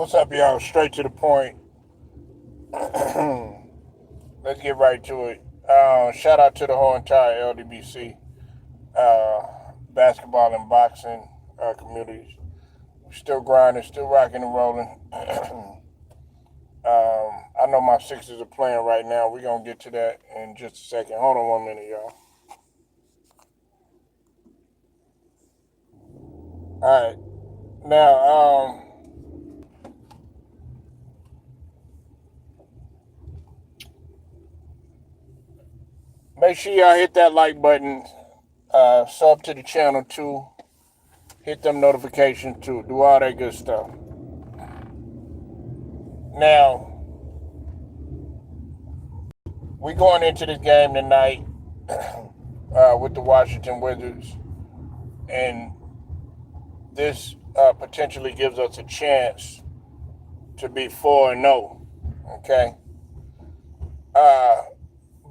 What's up, y'all? Straight to the point. Let's get right to it. Shout out to the whole entire LDBC uh, basketball and boxing communities. We're still grinding, still rocking and rolling. I know my Sixers are playing right now. We're going to get to that in just a second. Hold on 1 minute, y'all. All right. Now, make sure y'all hit that like button, sub to the channel too, hit them notifications too, do all that good stuff. Now, we going into this game tonight with the Washington Wizards, and this potentially gives us a chance to be 4-0. Okay.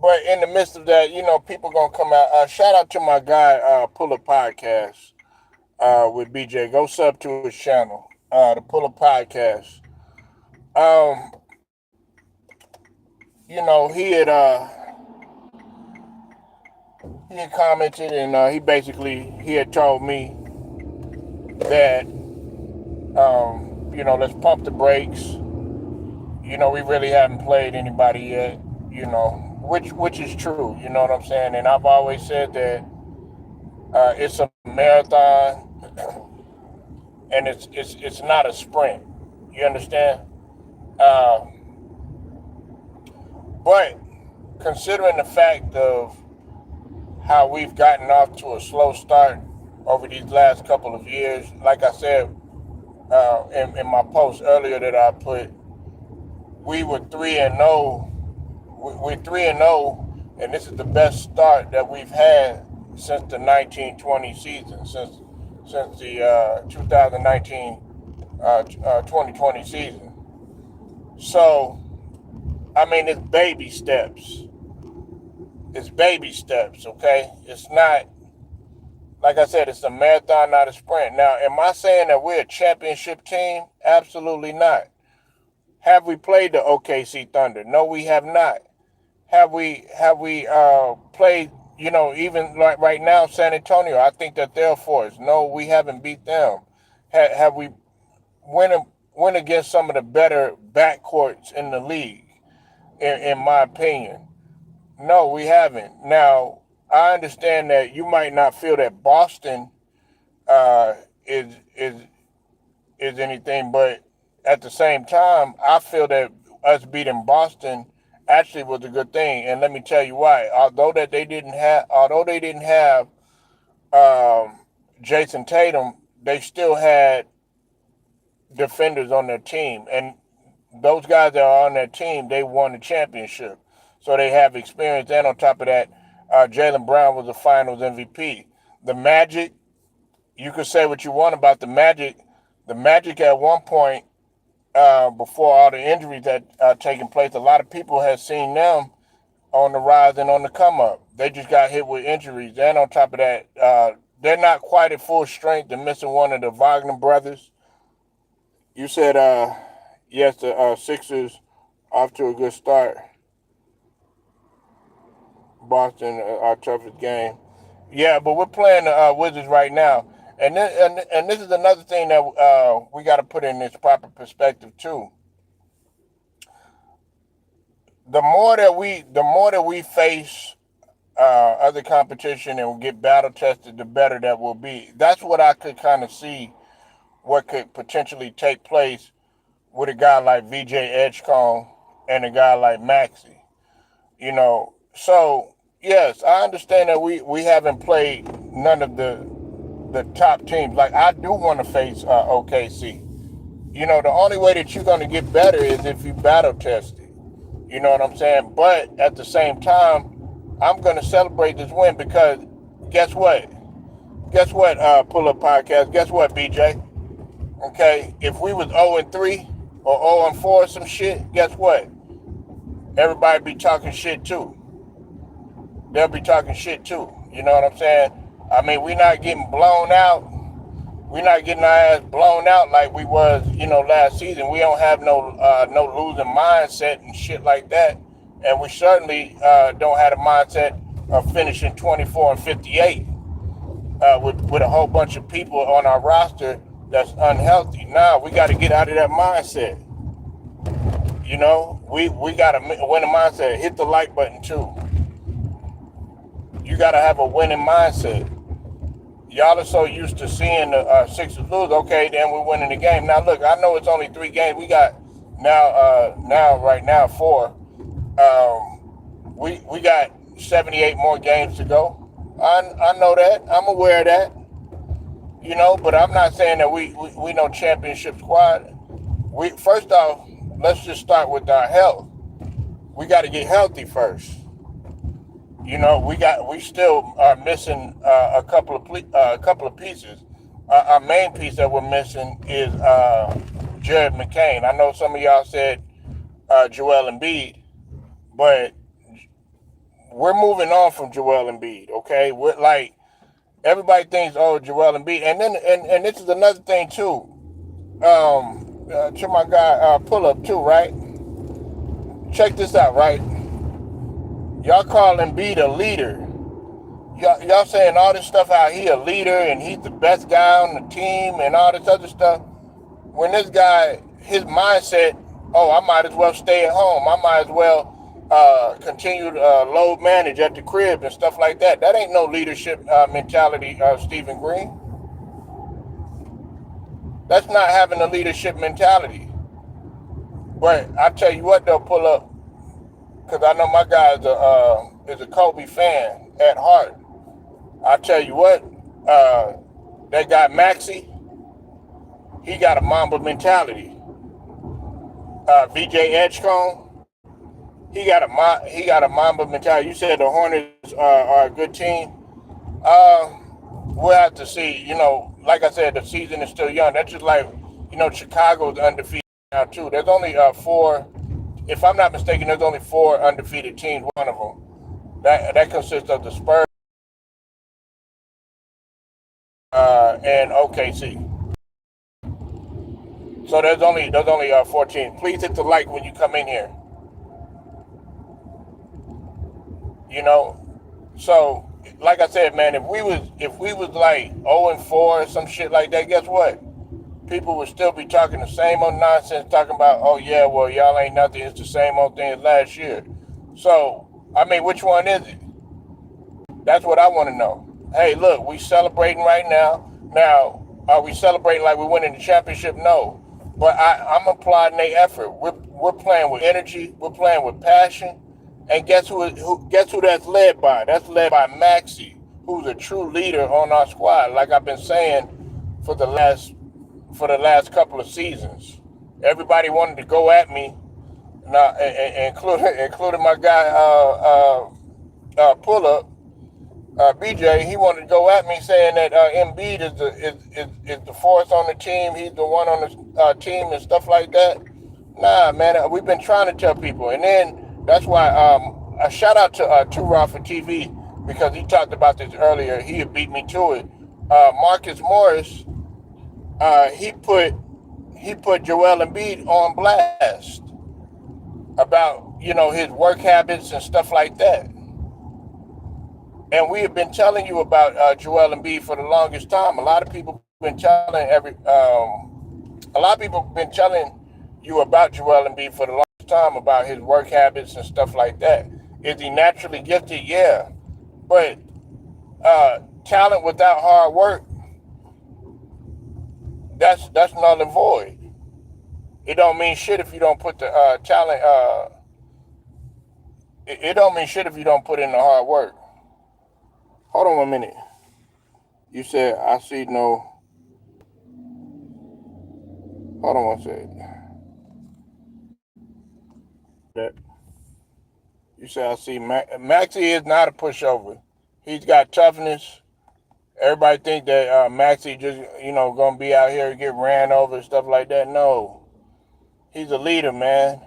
But in the midst of that, people gonna come out. Shout out to my guy, Pull Up Podcast, with BJ. Go sub to his channel, the Pull Up Podcast. Um, he had commented, and he had told me that let's pump the brakes. We really haven't played anybody yet. Which is true. You know what I'm saying? And I've always said that it's a marathon, and it's not a sprint. You understand? Uh, but considering the fact of how we've gotten off to a slow start over these last couple of years, like I said in my post earlier that I put, we were 3-0. We're 3-0, and this is the best start that we've had since the 1920 season, since the 2019 2020 season. So, I mean, it's baby steps. It's baby steps, okay? It's not, like I said, it's a marathon, not a sprint. Now, am I saying that we're a championship team? Absolutely not. Have we played the OKC Thunder? No, we have not. Have we played, even like right now, San Antonio? I think that they're for us. No, we haven't beat them. Have we went against some of the better backcourts in the league, in my opinion? No, we haven't. Now, I understand that you might not feel that Boston is anything, but at the same time, I feel that us beating Boston actually was a good thing, and let me tell you why. Although they didn't have Jason Tatum, they still had defenders on their team, and those guys that are on their team, they won the championship, so they have experience. And on top of that, Jaylen Brown was the Finals MVP. The Magic, you could say what you want about the Magic. The Magic at one point, before all the injuries that taken place, a lot of people had seen them on the rise and on the come up. They just got hit with injuries, and on top of that, they're not quite at full strength. They're missing one of the Wagner brothers. You said, yes, the Sixers off to a good start. Boston, our toughest game. Yeah, but we're playing the Wizards right now. And this is another thing that we got to put in this proper perspective too. The more that we face other competition and get battle tested, the better that will be. That's what I could kind of see what could potentially take place with a guy like VJ Edgecombe and a guy like Maxey. So yes, I understand that we haven't played none of the top teams. Like, I do want to face OKC. The only way that you're going to get better is if you battle test it. You know what I'm saying? But at the same time, I'm going to celebrate this win because guess what? Pull Up Podcast. Guess what, BJ? Okay, if we was 0-3 or 0-4 or some shit, guess what? Everybody be talking shit too. They'll be talking shit too. You know what I'm saying? I mean, we're not getting blown out. We're not getting our ass blown out like we was, last season. We don't have no losing mindset and shit like that, and we certainly don't have a mindset of finishing 24-58 with a whole bunch of people on our roster that's unhealthy. Now we got to get out of that mindset. We got to win a mindset. Hit the like button too. You got to have a winning mindset. Y'all are so used to seeing the Sixers lose. Okay, then we're winning the game. Now look, I know it's only 3 games. We got right now 4. We got 78 more games to go. I know that. I'm aware of that. But I'm not saying that we no championship squad. First off, let's just start with our health. We got to get healthy first. We still are missing a couple of pieces. Our main piece that we're missing is Jared McCain. I know some of y'all said Joel Embiid, but we're moving on from Joel Embiid. Okay, we're like everybody thinks, oh, Joel Embiid, and then and this is another thing too. To my guy Pull Up too, right? Check this out, right? Y'all call Embiid a leader. Y'all saying all this stuff how he a leader and he's the best guy on the team and all this other stuff. When this guy, his mindset, oh, I might as well stay at home. I might as well continue to load manage at the crib and stuff like that. That ain't no leadership mentality, Stephen Green. That's not having a leadership mentality. But I tell you what, they'll Pull Up, because I know my guy is a Kobe fan at heart. I tell you what, that guy Maxey, he got a Mamba mentality. VJ Edgecombe, he got a Mamba mentality. You said the Hornets are a good team. We'll have to see. Like I said, the season is still young. That's just like, Chicago's undefeated now too. There's only 4. If I'm not mistaken, there's only 4 undefeated teams. One of them that consists of the Spurs and OKC. So there's only 4 teams. Please hit the like when you come in here. So like I said, man, if we was like 0-4 or some shit like that, guess what? People would still be talking the same old nonsense, talking about, oh yeah, well, y'all ain't nothing. It's the same old thing as last year. So, I mean, which one is it? That's what I want to know. Hey, look, we celebrating right now. Now, are we celebrating like we're winning the championship? No. But I'm applauding their effort. We're playing with energy. We're playing with passion. And guess who that's led by? That's led by Maxey, who's a true leader on our squad. Like I've been saying for the last couple of seasons. Everybody wanted to go at me, now, including my guy Pull Up, BJ. He wanted to go at me saying that Embiid is the force on the team. He's the one on the team and stuff like that. Nah, man, we've been trying to tell people, and then that's why a shout out to Too Raw for TV, because he talked about this earlier. He had beat me to it. Marcus Morris. He put Joel Embiid on blast about his work habits and stuff like that. And we have been telling you about Joel Embiid for the longest time. A lot of people have been telling you about Joel Embiid for the longest time, about his work habits and stuff like that. Is he naturally gifted? Yeah, but talent without hard work, that's null and void. It don't mean shit if you don't put the talent. It don't mean shit if you don't put in the hard work. Hold on 1 minute. You said I see no. Hold on 1 second. That you said I see Maxey is not a pushover. He's got toughness. Everybody think that Maxey just gonna be out here and get ran over and stuff like that. No, he's a leader, man.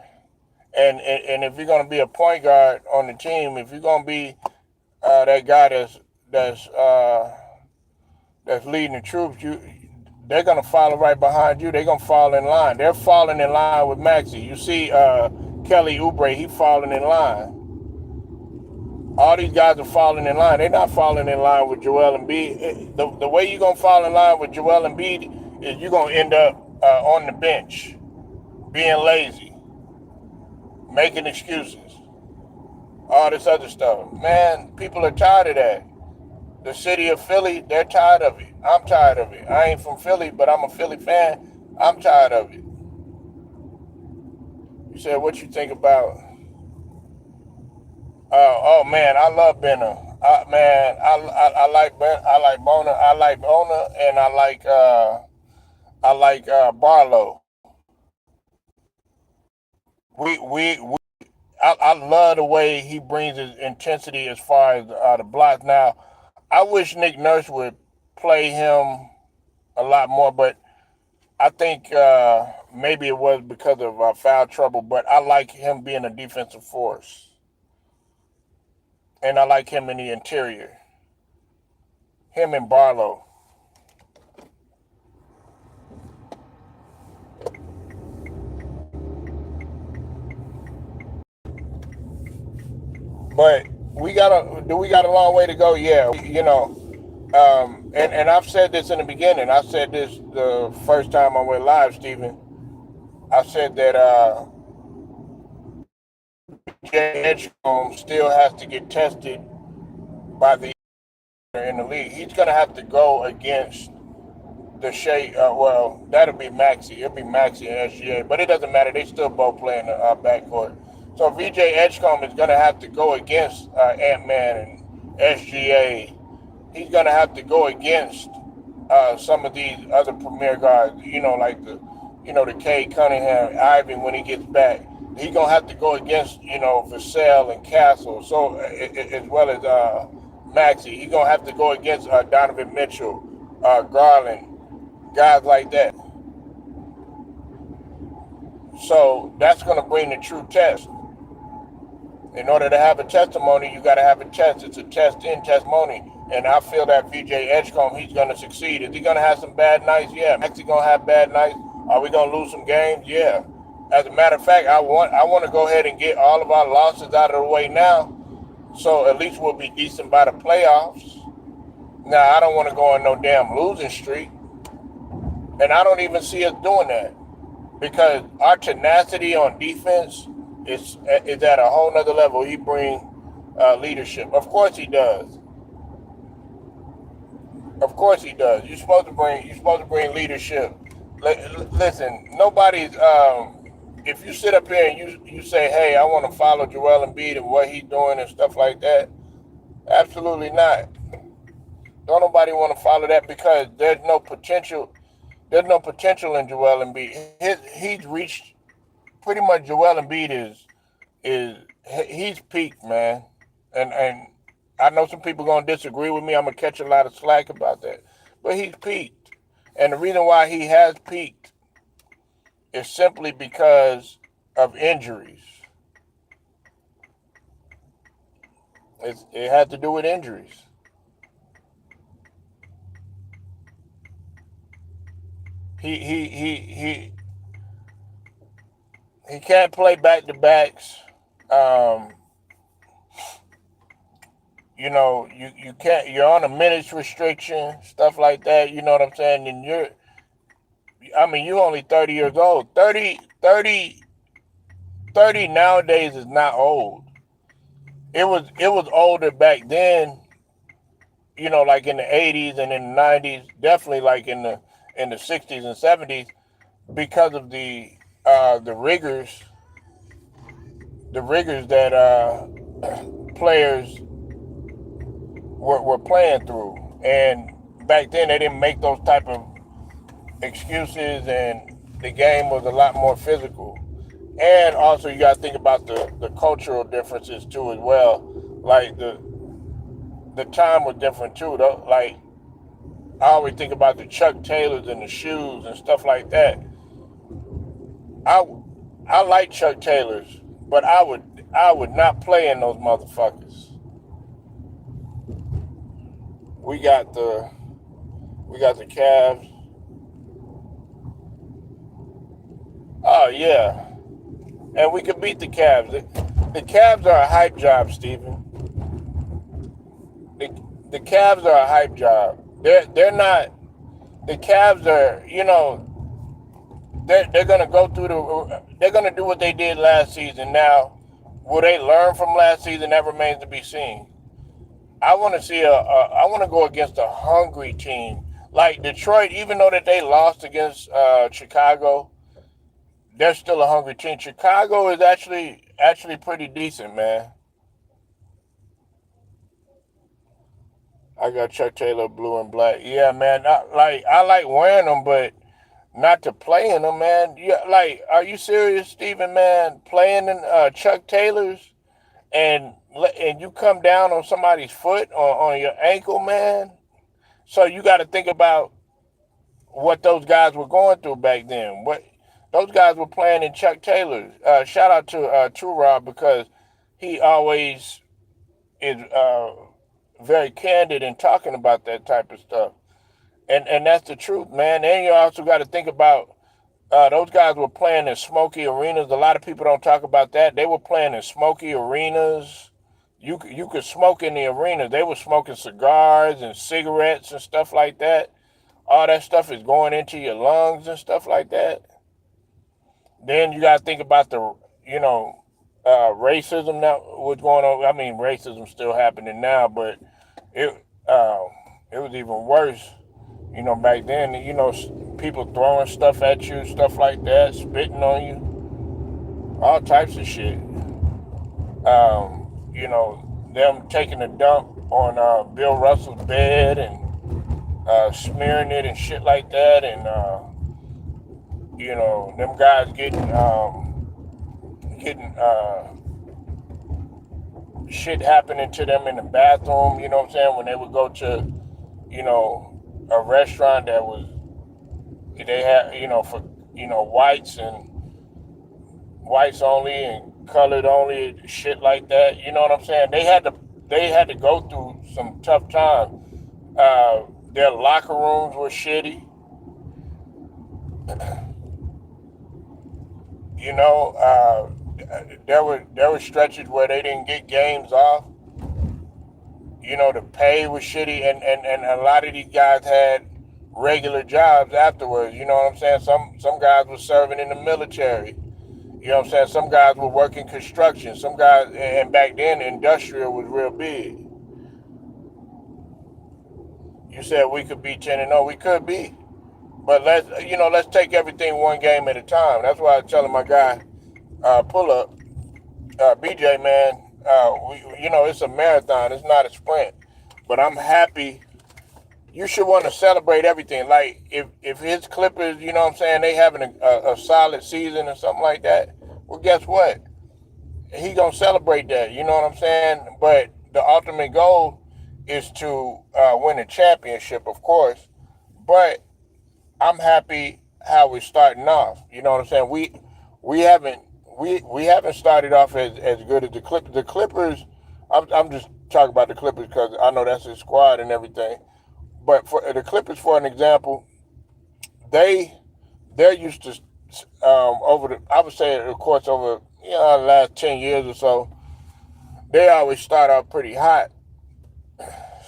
And if you're gonna be a point guard on the team, if you're gonna be that guy that's leading the troops, they're gonna follow right behind you. They're gonna fall in line. They're falling in line with Maxey. You see, Kelly Oubre, he falling in line. All these guys are falling in line. They're not falling in line with Joel Embiid. The way you're gonna fall in line with Joel Embiid is you're gonna end up on the bench, being lazy, making excuses, all this other stuff. Man, people are tired of that. The city of Philly, they're tired of it. I'm tired of it. I ain't from Philly, but I'm a Philly fan. I'm tired of it. You said, what you think about? Oh man, I love Benner. Man, I like Ben. I like Bona. I like Bona, and I like Barlow. We I love the way he brings his intensity as far as the blocks. Now, I wish Nick Nurse would play him a lot more, but I think maybe it was because of foul trouble. But I like him being a defensive force, and I like him in the interior. Him and Barlow. But we got a long way to go? Yeah, and I've said this in the beginning. I said this the first time I went live, Stephen. I said that Jay Edgecombe still has to get tested by the in the league. He's going to have to go against the Shea. Well, that'll be Maxey. It'll be Maxey and SGA, but it doesn't matter. They still both play in the backcourt. So VJ Edgecombe is going to have to go against Ant-Man and SGA. He's going to have to go against some of these other premier guards, like the Cade Cunningham, Ivan when he gets back. He's going to have to go against, Vassell and Castle, so as well as Maxey. He's going to have to go against Donovan Mitchell, Garland, guys like that. So that's going to bring the true test. In order to have a testimony, you got to have a test. It's a test in testimony. And I feel that VJ Edgecombe, he's going to succeed. Is he going to have some bad nights? Yeah. Maxey going to have bad nights. Are we going to lose some games? Yeah. As a matter of fact, I want to go ahead and get all of our losses out of the way now, so at least we'll be decent by the playoffs. Now, I don't want to go on no damn losing streak. And I don't even see us doing that, because our tenacity on defense is at a whole nother level. He brings leadership. Of course he does. Of course he does. You're supposed to bring leadership. Listen, nobody's. If you sit up here and you say, "Hey, I want to follow Joel Embiid and what he's doing and stuff like that," absolutely not. Don't nobody want to follow that, because there's no potential. There's no potential in Joel Embiid. He's reached pretty much. Joel Embiid he's peaked, man, and I know some people gonna disagree with me. I'm gonna catch a lot of slack about that, but he's peaked, and the reason why he has peaked is simply because of injuries. It had to do with injuries. He he can't play back to backs. Um, you can't. You're on a minutes restriction, stuff like that. You know what I'm saying? And you're only 30 years old. 30 nowadays is not old. It was older back then. Like in the 80s and in the 90s, definitely like in the 60s and 70s, because of the rigors, that players were playing through. And back then they didn't make those type of excuses, and the game was a lot more physical. And also you got to think about the cultural differences too as well. Like the time was different too, though. Like, I always think about the Chuck Taylors and the shoes and stuff like that. I I like Chuck Taylors, but I would not play in those motherfuckers. We got the we got the Cavs. Oh yeah, and we could beat the Cavs. The Cavs are a hype job, Stephen. The the Cavs are a hype job. They're not. The Cavs are, they're gonna go through they're gonna do what they did last season. Now, will they learn from last season? That remains to be seen. I want to see I want to go against a hungry team like Detroit. Even though that they lost against Chicago, they're still a hungry team. Chicago is actually pretty decent, man. I got Chuck Taylor blue and black. Yeah, man. I like wearing them, but not to play in them, man. Yeah, like, are you serious, Steven, man? Playing in Chuck Taylors and you come down on somebody's foot or on your ankle, man. So you got to think about what those guys were going through back then. What those guys were playing in Chuck Taylors. Shout out to True Rob because he always is very candid in talking about that type of stuff. And that's the truth, man. And you also got to think about those guys were playing in smoky arenas. A lot of people don't talk about that. They were playing in smoky arenas. You could smoke in the arena. They were smoking cigars and cigarettes and stuff like that. All that stuff is going into your lungs and stuff like that. Then you got to think about you know, racism that was going on. I mean, racism still happening now, but it uh, it was even worse. Back then, people throwing stuff at you, stuff like that, spitting on you, all types of shit. Them taking a dump on Bill Russell's bed and smearing it and shit like that, and them guys getting shit happening to them in the bathroom. You know what I'm saying? When they would go to, a restaurant that was they had, for whites and whites only and colored only, shit like that. You know what I'm saying? They had to go through some tough times. Their locker rooms were shitty. There were stretches where they didn't get games off. The pay was shitty, and a lot of these guys had regular jobs afterwards. You know what I'm saying? Some guys were serving in the military. You know what I'm saying? Some guys were working construction. Some guys, and back then, industrial was real big. You said we could be 10-0. We could be, but let's take everything one game at a time. That's why I'm telling my guy, pull up, BJ, man. It's a marathon. It's not a sprint. But I'm happy. You should want to celebrate everything. Like if his Clippers, you know what I'm saying, they having a solid season or something like that. Well, guess what? He gonna celebrate that. You know what I'm saying? But the ultimate goal is to win a championship, of course. But I'm happy how we're starting off. You know what I'm saying? We haven't we haven't started off as good as the Clippers. The Clippers, I'm just talking about the Clippers because I know that's his squad and everything. But for the Clippers, for an example, they they're used to I would say, of course, over the last 10 years or so, they always start off pretty hot.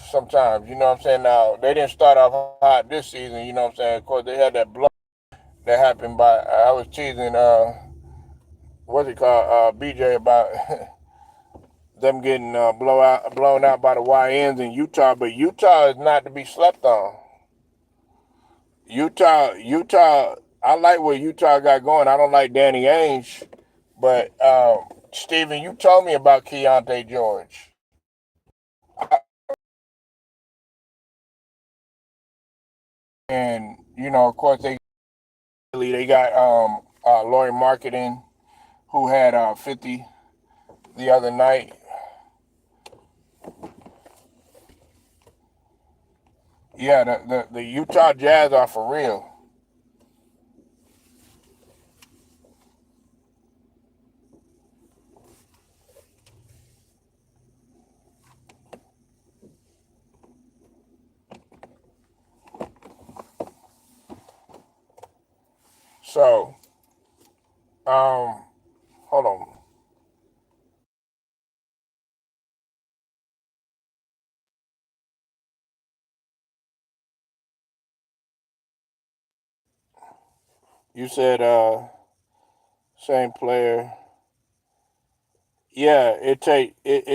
Sometimes, you know what I'm saying. Now they didn't start off hot this season. You know what I'm saying. Of course, they had that blow that happened by. I was teasing what's it called, BJ, about them getting blown out by the YNs in Utah. But Utah is not to be slept on. Utah. I like what Utah got going. I don't like Danny Ainge, but Steven, you told me about Keontae George. And of course, they got Lori Marketing, who had 50 the other night. Yeah, the Utah Jazz are for real. So Um, hold on. You said same player. Yeah, it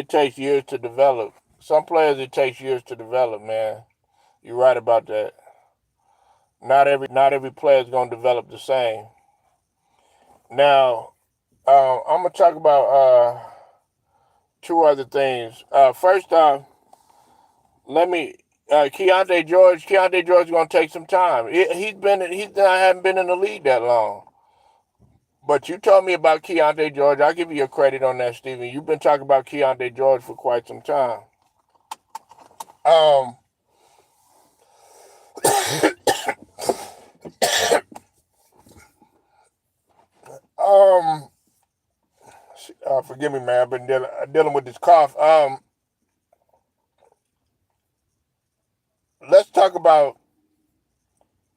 takes years to develop. Some players it takes years to develop, man. You're right about that. Not every player is gonna develop the same. Now, I'm gonna talk about two other things. First off, let me Keontae George is gonna take some time. He's not haven't been in the league that long. But you told me about Keontae George. I'll give you your credit on that, Steven. You've been talking about Keontae George for quite some time. Um, um, Forgive me, man. I've been dealing with this cough. Let's talk about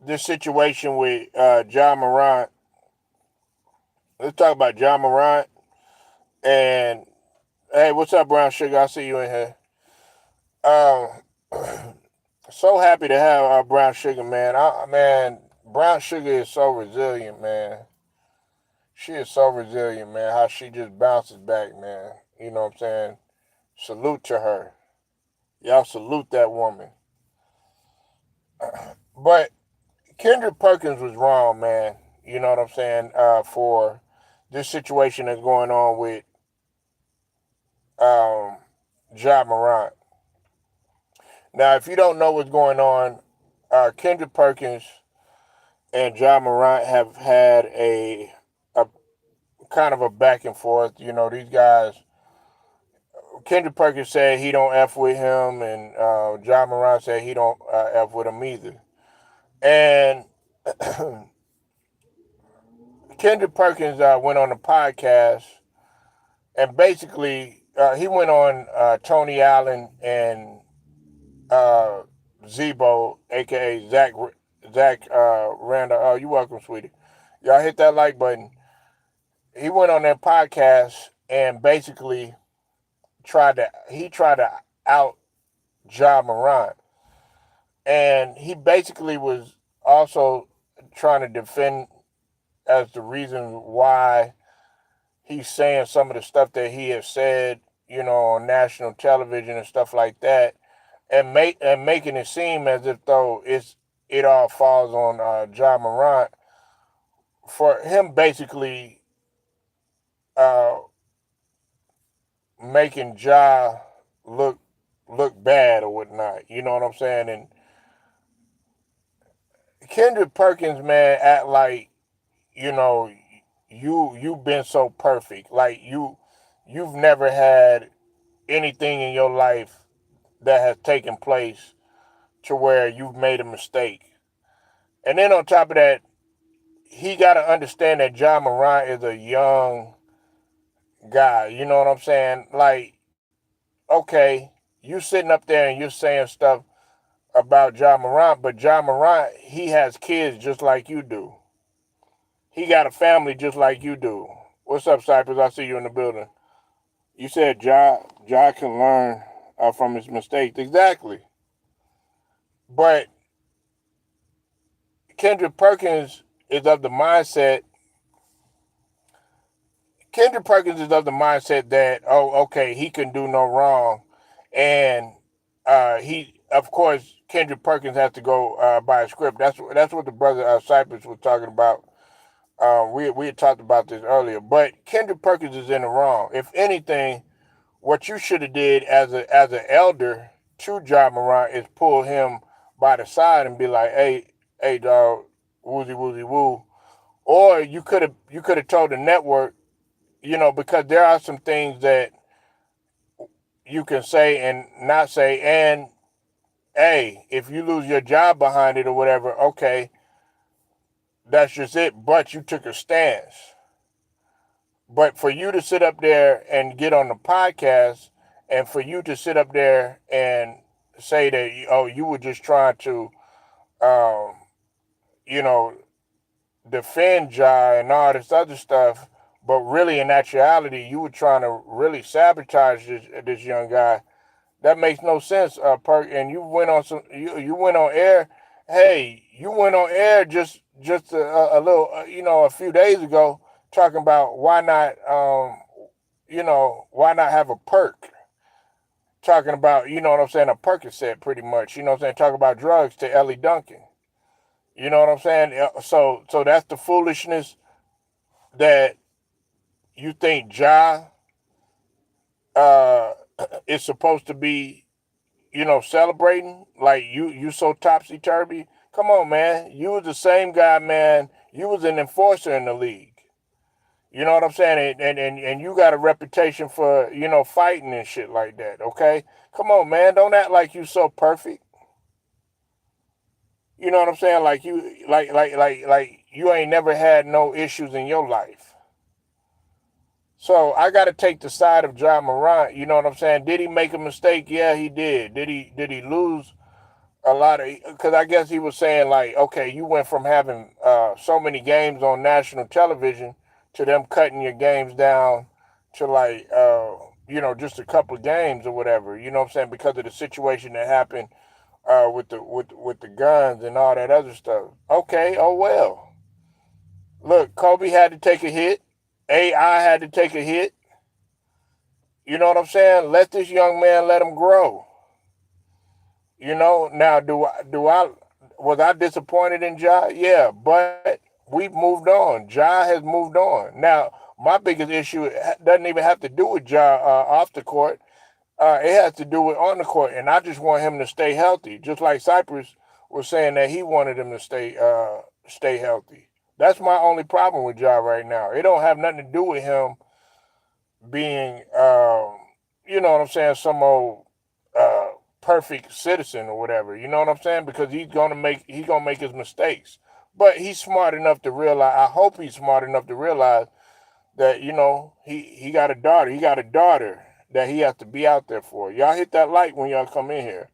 this situation with John Morant. Let's talk about John Morant. And hey, what's up, Brown Sugar? I see you in here. Um, so happy to have Brown Sugar, man. Man, Brown Sugar is so resilient, man. She is so resilient, man. How she just bounces back, man. You know what I'm saying? Salute to her. Y'all salute that woman. But Kendrick Perkins was wrong, man. You know what I'm saying? For this situation that's going on with um, Ja Morant. Now, if you don't know what's going on, Kendrick Perkins and Ja Morant have had a kind of a back and forth. You know, these guys. Kendrick Perkins said he don't f with him, and Ja Morant said he don't f with him either. And Kendrick Perkins went on a podcast, and basically he went on Tony Allen and uh, Zebo, aka Zach Randall. Oh, you welcome, sweetie. Y'all hit that like button. He went on that podcast and basically tried to out Ja Morant, and he basically was also trying to defend as the reason why he's saying some of the stuff that he has said, you know, on national television and stuff like that, and making it seem as if though it all falls on Ja Morant for him basically uh, making Ja look bad or whatnot. You know what I'm saying? And Kendrick Perkins, man, act like you know you've been so perfect, like you've never had anything in your life that has taken place to where you've made a mistake. And then on top of that, he got to understand that John Morant is a young guy. You know what I'm saying? Like, okay, you sitting up there and you're saying stuff about John Morant, but John Morant, he has kids just like you do. He got a family just like you do. What's up, Cypress? I see you in the building. You said Ja can learn from his mistakes. Exactly. But Kendrick Perkins is of the mindset. Kendrick Perkins is of the mindset that okay, he can do no wrong, and of course Kendrick Perkins has to go by a script. That's what the brother Cypress was talking about. We had talked about this earlier, but Kendrick Perkins is in the wrong. If anything, what you should have did as an elder to Ja Morant is pull him by the side and be like, hey, dog, woozy woozy woo. Or you could have told the network, you know, because there are some things that you can say and not say, and hey, if you lose your job behind it or whatever, okay, that's just it. But you took a stance. But for you to sit up there and get on the podcast, and for you to sit up there and say that you were just trying to um, you know defend Ja and all this other stuff, but really in actuality, you were trying to really sabotage this young guy. That makes no sense, Perk. And you went on you went on air. Hey, you went on air just a little a few days ago talking about why not why not have a perk, talking about, you know what I'm saying, a Percocet pretty much, you know what I'm saying, talk about drugs to Ellie Duncan. You know what I'm saying? So that's the foolishness that you think Ja uh is supposed to be, celebrating. Like you so topsy turvy. Come on, man. You was the same guy, man. You was an enforcer in the league. You know what I'm saying? And you got a reputation for, fighting and shit like that, okay? Come on, man. Don't act like you so perfect. You know what I'm saying? Like you like you ain't never had no issues in your life. So I got to take the side of Ja Morant. You know what I'm saying? Did he make a mistake? Yeah, he did. Did he lose a lot of? Because I guess he was saying like, okay, you went from having so many games on national television to them cutting your games down to like just a couple of games or whatever. You know what I'm saying? Because of the situation that happened with the guns and all that other stuff. Okay, oh well. Look, Kobe had to take a hit. AI had to take a hit. You know what I'm saying? Let this young man let him grow. Now do I was I disappointed in Ja? Yeah, but we've moved on. Ja has moved on. Now, my biggest issue doesn't even have to do with Ja off the court. It has to do with on the court, and I just want him to stay healthy. Just like Cypress was saying that he wanted him to stay healthy. That's my only problem with Ja right now. It don't have nothing to do with him being, you know what I'm saying, some old uh, perfect citizen or whatever. You know what I'm saying? Because he's gonna make his mistakes, but he's smart enough to realize. I hope he's smart enough to realize that he got a daughter. He got a daughter that he has to be out there for. Y'all hit that light when y'all come in here.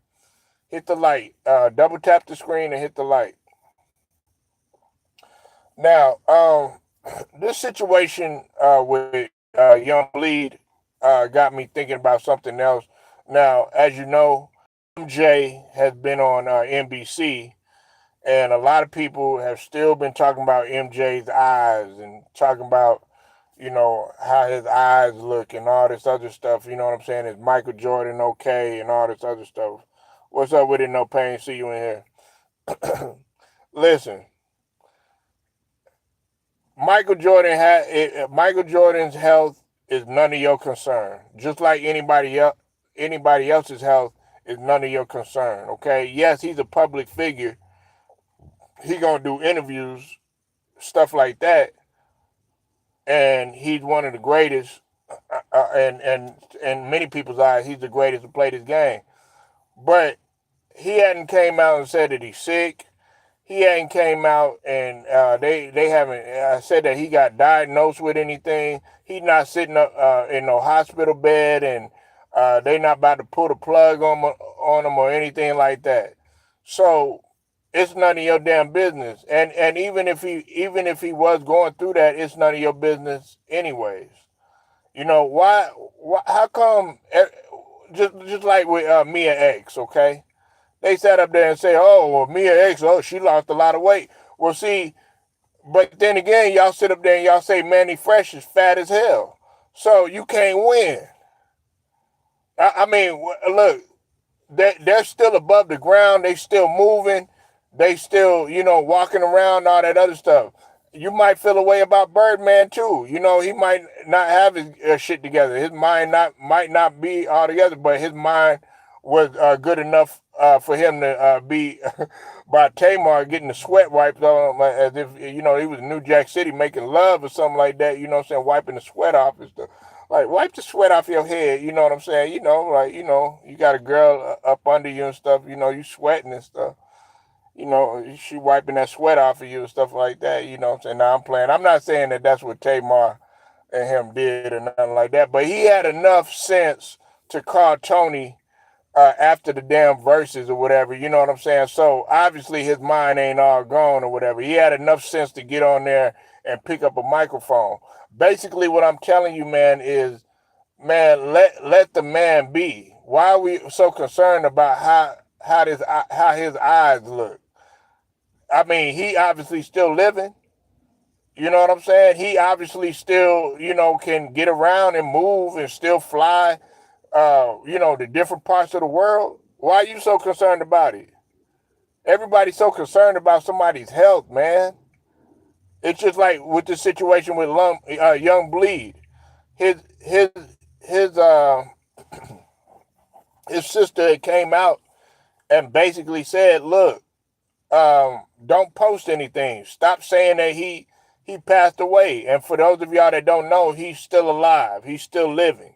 Hit the light. Double tap the screen and hit the light. Now, this situation with Young Bleed got me thinking about something else. Now, as you know, MJ has been on NBC, and a lot of people have still been talking about MJ's eyes and talking about, how his eyes look and all this other stuff. You know what I'm saying? Is Michael Jordan okay and all this other stuff? What's up with it? No pain. See you in here. Listen, Michael Jordan's health is none of your concern. Just like anybody else's health is none of your concern. Okay? Yes, he's a public figure. He gonna do interviews, stuff like that, and he's one of the greatest. And in many people's eyes, he's the greatest to play this game. But he hadn't came out and said that he's sick. He hadn't came out and they haven't said that he got diagnosed with anything. He's not sitting up in no hospital bed, and they not about to pull the plug on him or anything like that. So it's none of your damn business. And even if he was going through that, it's none of your business anyways. Why how come just like with Mia X, okay? They sat up there and say, "Oh, well, Mia X, oh, she lost a lot of weight." Well, see, but then again, y'all sit up there and y'all say Manny Fresh is fat as hell, so you can't win. I mean, look, they're still above the ground. They still moving. They still, walking around, all that other stuff. You might feel a way about Birdman too. He might not have his shit together. His mind not might not be all together, but his mind was good enough for him to be by Tamar getting the sweat wiped on him as if he was in New Jack City making love or something like that. You know what I'm saying? Wiping the sweat off and stuff. Like, wipe the sweat off your head. You know what I'm saying? Like, you got a girl up under you and stuff. You sweating and stuff. She wiping that sweat off of you and stuff like that. You know what I'm saying? Now I'm playing. I'm not saying that that's what Tamar and him did or nothing like that, but he had enough sense to call Tony after the damn verses or whatever. You know what I'm saying? So obviously his mind ain't all gone or whatever. He had enough sense to get on there and pick up a microphone. Basically, what I'm telling you, man, is man, let the man be. Why are we so concerned about how his eyes look? I mean, he obviously still living. You know what I'm saying? He obviously still, can get around and move and still fly, to different parts of the world. Why are you so concerned about it? Everybody's so concerned about somebody's health, man. It's just like with the situation with Young Bleed. His his his uh his sister came out and basically said, "Look, don't post anything. Stop saying that he passed away. And for those of y'all that don't know, he's still alive. He's still living.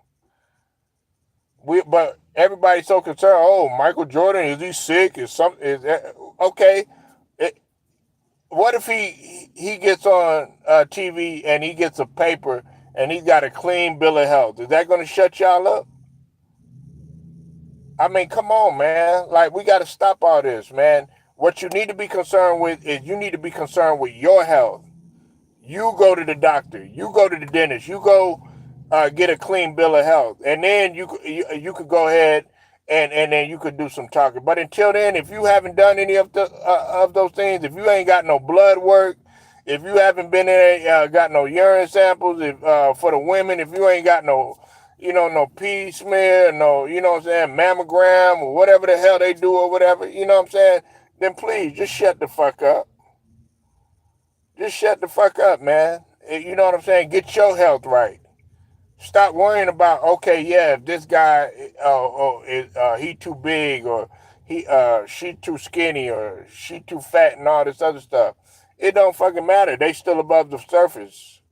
But everybody's so concerned. Oh, Michael Jordan, is he sick? Okay? It, what if he gets on TV and he gets a paper and he's got a clean bill of health? Is that going to shut y'all up? I mean, come on, man. Like, we got to stop all this, man. What you need to be concerned with is you need to be concerned with your health. You go to the doctor. You go to the dentist. You go get a clean bill of health, and then you could go ahead and then you could do some talking. But until then, if you haven't done any of those things, if you ain't got no blood work, if you haven't been there, got no urine samples, if for the women, if you ain't got no pee smear, no, what I'm saying, mammogram or whatever the hell they do or whatever, you know what I'm saying, then please just shut the fuck up. Just shut the fuck up, man. You know what I'm saying? Get your health right. Stop worrying about, okay, yeah, if this guy he too big or she too skinny or she too fat and all this other stuff. It don't fucking matter. They still above the surface.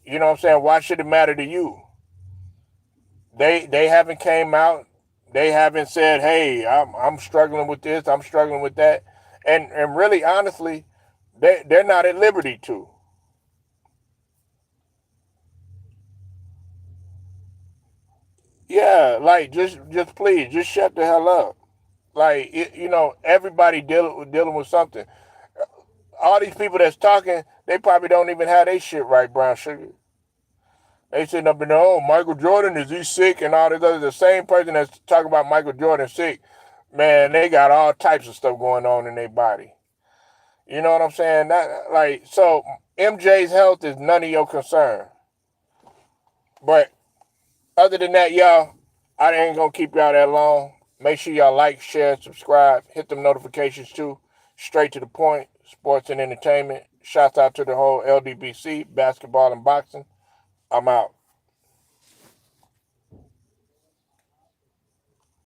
You know what I'm saying? Why should it matter to you? They haven't came out. They haven't said, hey, I'm struggling with this. I'm struggling with that. And really, honestly, they're not at liberty to. Yeah, like just please, just shut the hell up. Like everybody dealing with something. All these people that's talking, they probably don't even have their shit right, brown sugar. They sitting up in there, oh, Michael Jordan, is he sick and all this other. The same person that's talking about Michael Jordan sick, man, they got all types of stuff going on in their body. You know what I'm saying? So MJ's health is none of your concern. But other than that, y'all, I ain't gonna keep y'all that long. Make sure y'all like, share, subscribe, hit them notifications too. Straight to the point, sports and entertainment. Shouts out to the whole LDBC, basketball and boxing. I'm out.